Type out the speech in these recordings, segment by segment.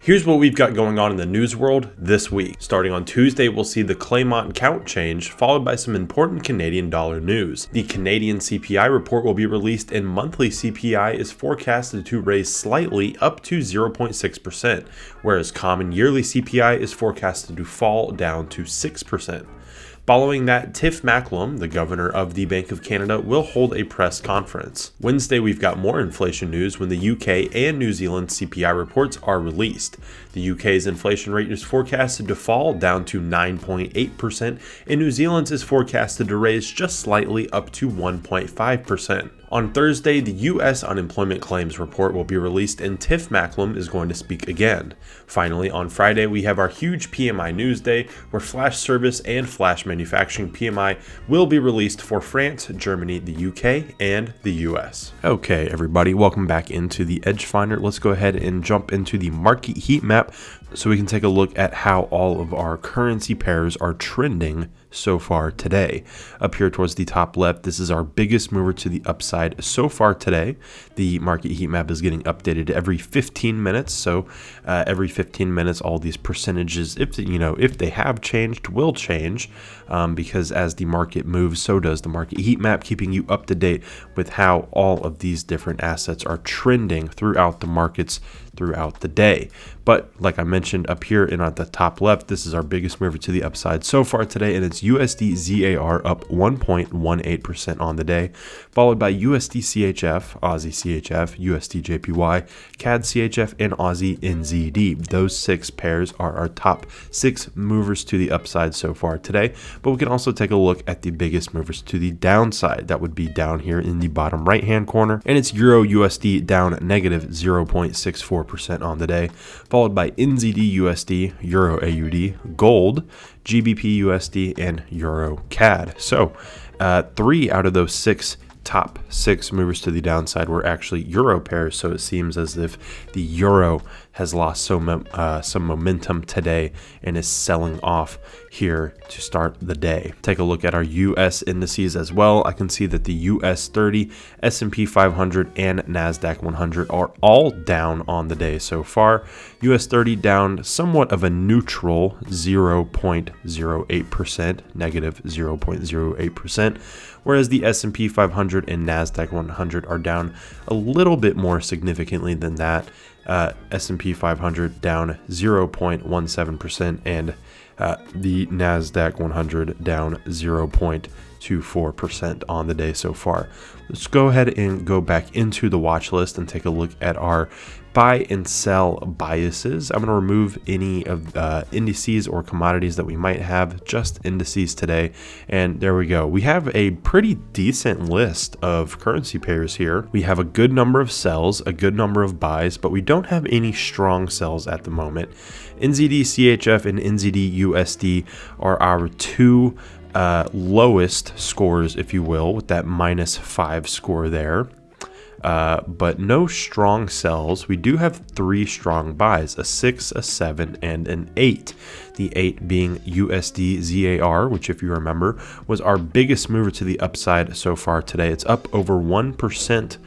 Here's what we've got going on in the news world this week. Starting on Tuesday, we'll see the Claymont count change, followed by some important Canadian dollar news. The Canadian CPI report will be released, and monthly CPI is forecasted to raise slightly up to 0.6%, whereas common yearly CPI is forecasted to fall down to 6%. Following that, Tiff Macklem, the governor of the Bank of Canada, will hold a press conference. Wednesday, we've got more inflation news when the UK and New Zealand CPI reports are released. The UK's inflation rate is forecasted to fall down to 9.8%, and New Zealand's is forecasted to raise just slightly up to 1.5%. On Thursday, the U.S. unemployment claims report will be released, and Tiff Macklem is going to speak again. Finally, on Friday, we have our huge PMI news day, where flash service and flash manufacturing PMI will be released for France, Germany, the UK, and the U.S. Okay, everybody, welcome back into the Edge Finder. Let's go ahead and jump into the market heat map so we can take a look at how all of our currency pairs are trending so far today. Up here towards the top left, this is our biggest mover to the upside so far today. The market heat map is getting updated every 15 minutes. So every 15 minutes, all these percentages, if they have changed, will change because as the market moves, so does the market heat map, keeping you up to date with how all of these different assets are trending throughout the markets throughout the day. But like I mentioned up here and at the top left, this is our biggest mover to the upside so far today, and it's USD ZAR up 1.18% on the day, followed by USD CHF, Aussie CHF, USD JPY, CAD CHF, and Aussie NZD. Those six pairs are our top six movers to the upside so far today, but we can also take a look at the biggest movers to the downside. That would be down here in the bottom right hand corner, and it's Euro USD down negative 0.64% on the day, followed by NZD USD, Euro AUD, Gold, GBP USD, and Euro CAD. So 3 out of those top six movers to the downside were actually euro pairs, so it seems as if the euro has lost some momentum today and is selling off here to start the day. Take a look at our US indices as well. I can see that the US 30, S&P 500, and NASDAQ 100 are all down on the day so far. US 30 down somewhat of a neutral 0.08%, negative 0.08%, whereas the S&P 500 and NASDAQ 100 are down a little bit more significantly than that. S&P 500 down 0.17%, and the NASDAQ 100 down 0.24% on the day so far. Let's go ahead and go back into the watch list and take a look at our buy and sell biases. I'm going to remove any of indices or commodities that we might have, just indices today. And there we go. We have a pretty decent list of currency pairs here. We have a good number of sells, a good number of buys, but we don't have any strong sells at the moment. NZD CHF and NZD USD are our two lowest scores, if you will, with that -5 score there. But no strong sells. We do have 3 strong buys, a 6, a 7, and an 8. The 8 being USD ZAR, which if you remember was our biggest mover to the upside so far today. It's up over 1%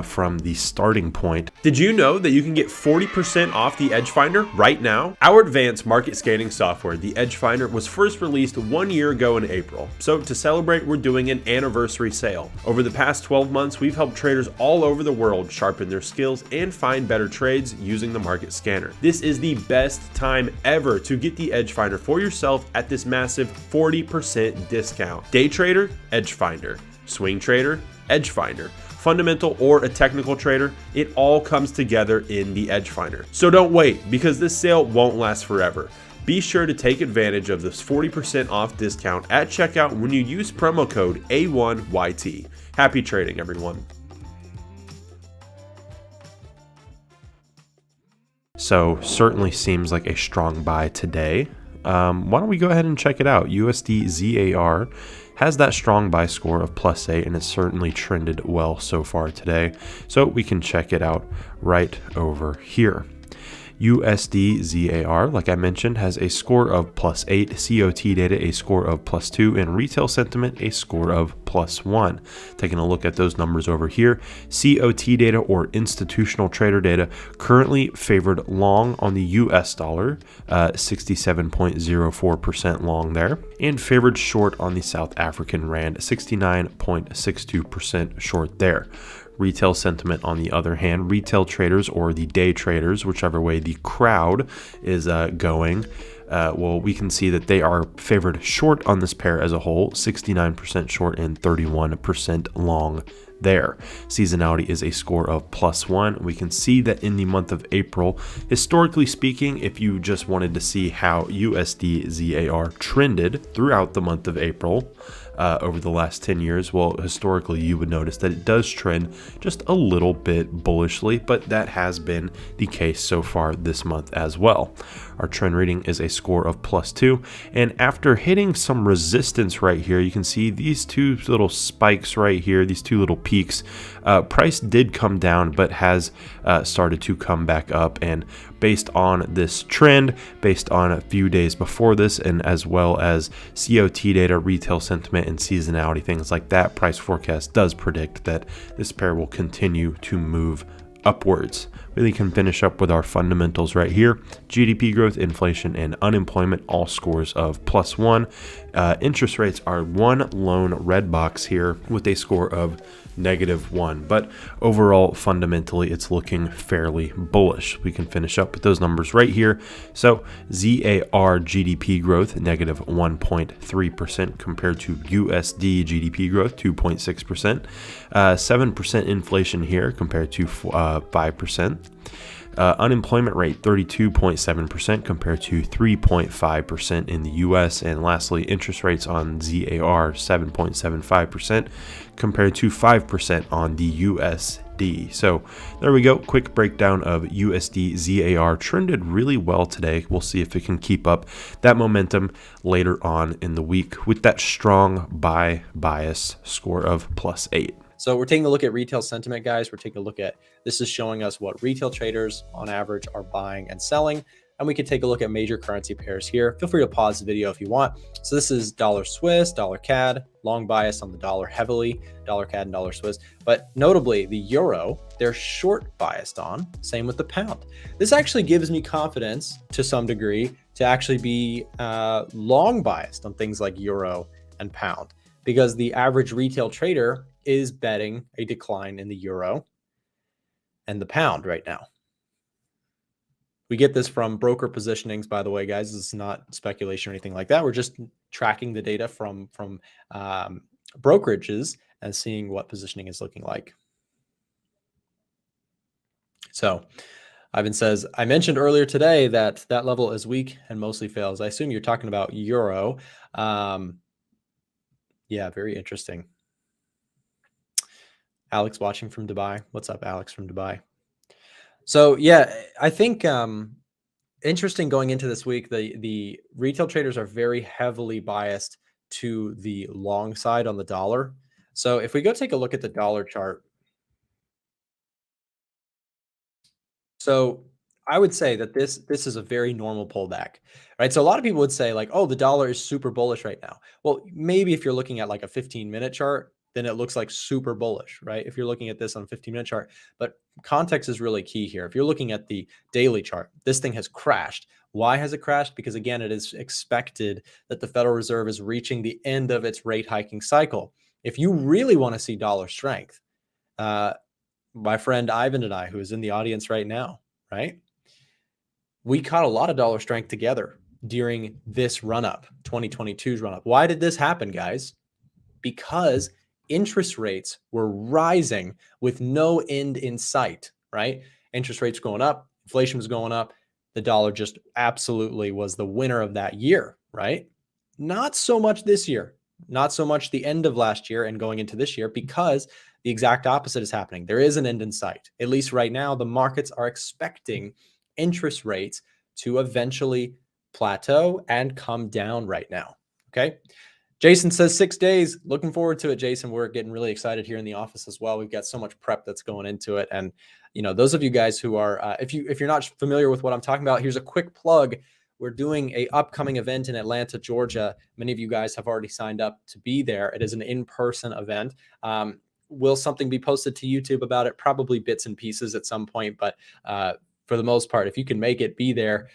from the starting point. Did you know that you can get 40% off the Edge Finder right now? Our advanced market scanning software, the Edge Finder, was first released 1 year ago in April. So to celebrate, we're doing an anniversary sale. Over the past 12 months, we've helped traders all over the world sharpen their skills and find better trades using the market scanner. This is the best time ever to get the Edge Finder for yourself at this massive 40% discount. Day trader, Edge Finder. Swing trader, Edge Finder. Fundamental or a technical trader, it all comes together in the Edge Finder. So don't wait, because this sale won't last forever. Be sure to take advantage of this 40% off discount at checkout when you use promo code A1YT. Happy trading, everyone. So certainly seems like a strong buy today. Why don't we go ahead and check it out? USD ZAR has that strong buy score of +8, and it's certainly trended well so far today. So we can check it out right over here. USD ZAR, like I mentioned, has a score of +8, COT data a score of +2, and retail sentiment a score of +1. Taking a look at those numbers over here, COT data or institutional trader data currently favored long on the US dollar, 67.04% long there, and favored short on the South African rand, 69.62% short there. Retail sentiment, on the other hand, retail traders or the day traders, whichever way the crowd is going, well, we can see that they are favored short on this pair as a whole, 69% short and 31% long there. Seasonality is a score of +1. We can see that in the month of April, historically speaking, if you just wanted to see how USD ZAR trended throughout the month of April, over the last 10 years, well, historically, you would notice that it does trend just a little bit bullishly, but that has been the case so far this month as well. Our trend reading is a score of +2, and after hitting some resistance right here, you can see these two little spikes right here, these two little peaks. Price did come down, but has started to come back up, and based on this trend, based on a few days before this, and as well as COT data, retail sentiment, and seasonality, things like that, price forecast does predict that this pair will continue to move upwards. We can finish up with our fundamentals right here. GDP growth, inflation, and unemployment, all scores of +1. Interest rates are one lone red box here with a score of -1, but overall, fundamentally, it's looking fairly bullish. We can finish up with those numbers right here. So ZAR GDP growth, -1.3% compared to USD GDP growth, 2.6%. 7% inflation here compared to 5%. Unemployment rate 32.7% compared to 3.5% in the US. And lastly, interest rates on ZAR 7.75% compared to 5% on the USD. So there we go. Quick breakdown of USD ZAR. Trended really well today. We'll see if it can keep up that momentum later on in the week with that strong buy bias score of +8. So we're taking a look at retail sentiment, guys. We're taking a look at, this is showing us what retail traders on average are buying and selling. And we can take a look at major currency pairs here. Feel free to pause the video if you want. So this is dollar Swiss, dollar CAD, long bias on the dollar heavily, dollar CAD and dollar Swiss. But notably the euro, they're short biased on, same with the pound. This actually gives me confidence to some degree to actually be long biased on things like euro and pound, because the average retail trader is betting a decline in the euro and the pound right now. We get this from broker positionings, by the way, guys. This is not speculation or anything like that. We're just tracking the data from brokerages and seeing what positioning is looking like. So Ivan says, I mentioned earlier today that that level is weak and mostly fails. I assume you're talking about euro. Yeah, very interesting. Alex watching from Dubai. What's up, Alex from Dubai? So yeah, I think interesting going into this week, the retail traders are very heavily biased to the long side on the dollar. So if we go take a look at the dollar chart, so I would say that this is a very normal pullback, right? So a lot of people would say like, oh, the dollar is super bullish right now. Well, maybe if you're looking at like a 15-minute chart, then it looks like super bullish, right? If you're looking at this on a 15-minute chart, but context is really key here. If you're looking at the daily chart, this thing has crashed. Why has it crashed? Because again, it is expected that the Federal Reserve is reaching the end of its rate hiking cycle. If you really want to see dollar strength, my friend Ivan and I, who is in the audience right now, right? We caught a lot of dollar strength together during this run-up, 2022's run-up. Why did this happen, guys? Because interest rates were rising with no end in sight, right? Interest rates going up, inflation was going up. The dollar just absolutely was the winner of that year, right? Not so much this year, not so much the end of last year and going into this year, because the exact opposite is happening. There is an end in sight. At least right now, the markets are expecting interest rates to eventually plateau and come down right now, okay? Jason says 6 days. Looking forward to it, Jason. We're getting really excited here in the office as well. We've got so much prep that's going into it. And, those of you guys who are, if you're not familiar with what I'm talking about, here's a quick plug. We're doing a upcoming event in Atlanta, Georgia. Many of you guys have already signed up to be there. It is an in-person event. Will something be posted to YouTube about it? Probably bits and pieces at some point, but for the most part, if you can make it, be there.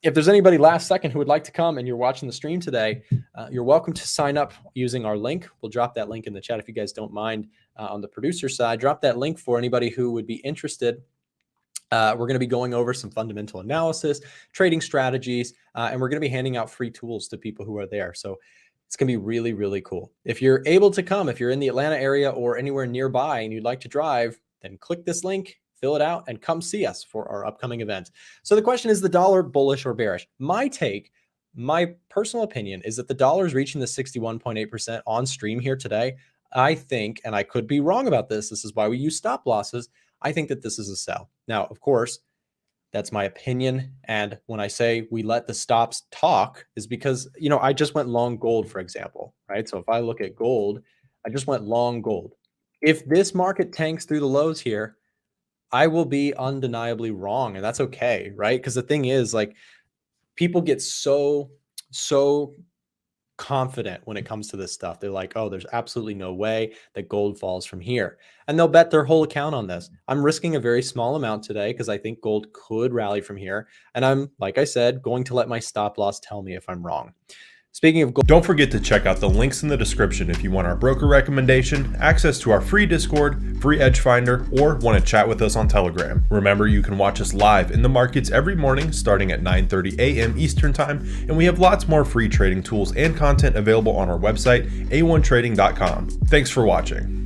If there's anybody last second who would like to come and you're watching the stream today, you're welcome to sign up using our link. We'll drop that link in the chat if you guys don't mind. On the producer side, drop that link for anybody who would be interested. We're going to be going over some fundamental analysis, trading strategies, and we're going to be handing out free tools to people who are there. So it's going to be really, really cool. If you're able to come, if you're in the Atlanta area or anywhere nearby and you'd like to drive, then click this link, fill it out, and come see us for our upcoming event. So the question is, the dollar bullish or bearish? My personal opinion is that the dollar is reaching the 61.8% on stream here today. I think, and I could be wrong about this, this is why we use stop losses, I think that this is a sell. Now, of course, that's my opinion. And when I say we let the stops talk is because, I just went long gold, for example, right? So if I look at gold, I just went long gold. If this market tanks through the lows here, I will be undeniably wrong. And that's okay, right? Because the thing is, like, people get so confident when it comes to this stuff. They're like, oh, there's absolutely no way that gold falls from here. And they'll bet their whole account on this. I'm risking a very small amount today because I think gold could rally from here. And I'm, like I said, going to let my stop loss tell me if I'm wrong. Speaking of gold, don't forget to check out the links in the description if you want our broker recommendation, access to our free Discord, free Edge Finder, or want to chat with us on Telegram. Remember, you can watch us live in the markets every morning starting at 9:30 a.m. Eastern Time, and we have lots more free trading tools and content available on our website, a1trading.com. Thanks for watching.